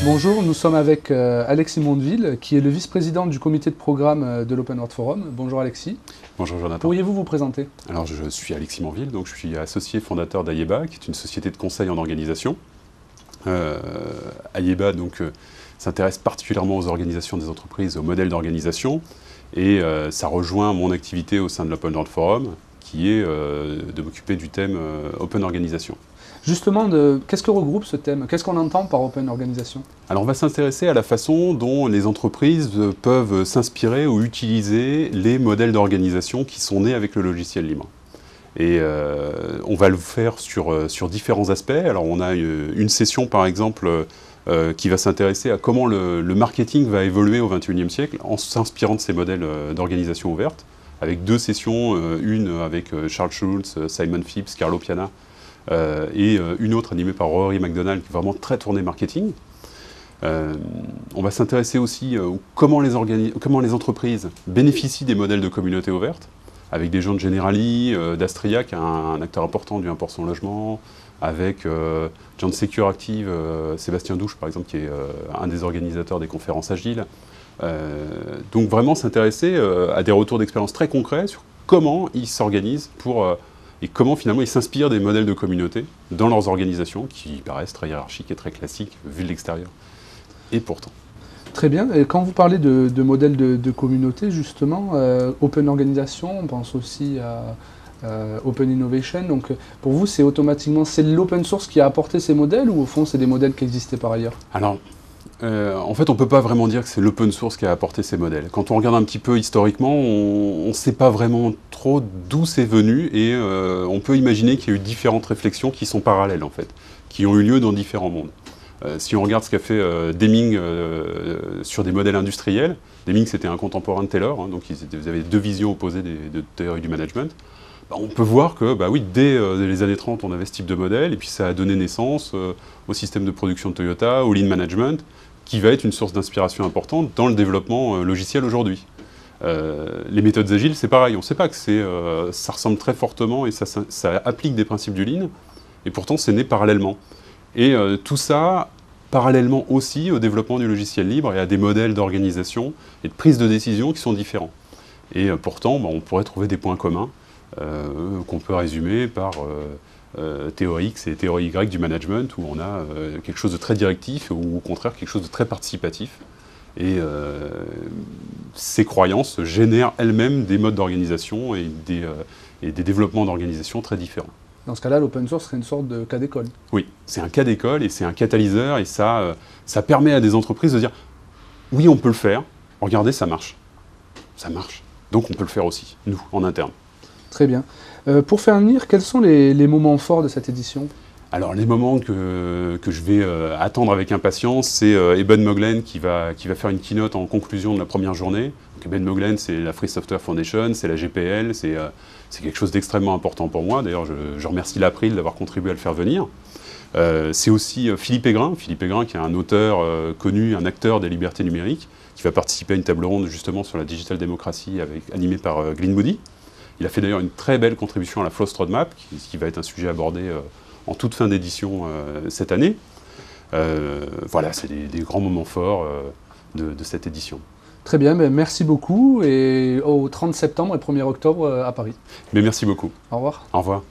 Bonjour, nous sommes avec Alexis Mondeville, qui est le vice-président du comité de programme de l'Open World Forum. Bonjour Alexis. Bonjour Jonathan. Pourriez-vous vous présenter? Alors je suis Alexis Mondeville, donc je suis associé fondateur d'Ayeba, qui est une société de conseil en organisation. Ayeba s'intéresse particulièrement aux organisations des entreprises, aux modèles d'organisation, et ça rejoint mon activité au sein de l'Open World Forum, qui est de m'occuper du thème Open Organisation. Justement, qu'est-ce que regroupe ce thème? Qu'est-ce qu'on entend par Open Organisation? Alors on va s'intéresser à la façon dont les entreprises peuvent s'inspirer ou utiliser les modèles d'organisation qui sont nés avec le logiciel libre. Et on va le faire sur différents aspects. Alors on a une session par exemple qui va s'intéresser à comment le marketing va évoluer au XXIe siècle en s'inspirant de ces modèles d'organisation ouverte, avec deux sessions, une avec Charles Schulz, Simon Phipps, Carlo Piana, et une autre animée par Rory McDonald, qui est vraiment très tournée marketing. On va s'intéresser aussi comment les entreprises bénéficient des modèles de communauté ouverte, avec des gens de Generali, d'Astria, qui est un acteur important du 1% logement, avec gens de Secure Active, Sébastien Douche par exemple, qui est un des organisateurs des conférences agiles. Donc vraiment s'intéresser à des retours d'expérience très concrets sur comment ils s'organisent et comment finalement ils s'inspirent des modèles de communauté dans leurs organisations qui paraissent très hiérarchiques et très classiques vu de l'extérieur. Et pourtant. Très bien. Et quand vous parlez de modèles de communauté, justement, Open Organisation, on pense aussi à Open Innovation. Donc pour vous, c'est l'open source qui a apporté ces modèles ou au fond, c'est des modèles qui existaient par ailleurs? Alors, en fait, on ne peut pas vraiment dire que c'est l'open source qui a apporté ces modèles. Quand on regarde un petit peu historiquement, on ne sait pas vraiment trop d'où c'est venu et on peut imaginer qu'il y a eu différentes réflexions qui sont parallèles, en fait, qui ont eu lieu dans différents mondes. Si on regarde ce qu'a fait Deming sur des modèles industriels, Deming c'était un contemporain de Taylor, hein, donc vous avez deux visions opposées de théorie du management. On peut voir que oui, dès les années 30, on avait ce type de modèle, et puis ça a donné naissance au système de production de Toyota, au lean management, qui va être une source d'inspiration importante dans le développement logiciel aujourd'hui. Les méthodes agiles, c'est pareil, on ne sait pas que ça ressemble très fortement et ça applique des principes du lean, et pourtant c'est né parallèlement. Et tout ça, parallèlement aussi au développement du logiciel libre et à des modèles d'organisation et de prise de décision qui sont différents. Et pourtant, on pourrait trouver des points communs qu'on peut résumer par théorie X et théorie Y du management, où on a quelque chose de très directif ou au contraire quelque chose de très participatif. Et ces croyances génèrent elles-mêmes des modes d'organisation et des développements d'organisation très différents. Dans ce cas-là, l'open source serait une sorte de cas d'école. Oui, c'est un cas d'école et c'est un catalyseur et ça permet à des entreprises de dire « oui, on peut le faire, regardez, ça marche. Ça marche, donc on peut le faire aussi, nous, en interne. » Très bien. Pour finir, quels sont les moments forts de cette édition? Alors les moments que je vais attendre avec impatience, c'est Eben Moglen qui va faire une keynote en conclusion de la première journée. Donc, Eben Moglen, c'est la Free Software Foundation, c'est la GPL, c'est quelque chose d'extrêmement important pour moi. D'ailleurs, je remercie l'April d'avoir contribué à le faire venir. C'est aussi Philippe Aigrin qui est un auteur connu, un acteur des libertés numériques, qui va participer à une table ronde justement sur la digital démocratie animée par Glyn Moody. Il a fait d'ailleurs une très belle contribution à la Floast Roadmap, qui va être un sujet abordé en toute fin d'édition cette année. Voilà, c'est des grands moments forts de cette édition. Très bien, merci beaucoup et au 30 septembre et 1er octobre à Paris. Mais merci beaucoup. Au revoir. Au revoir.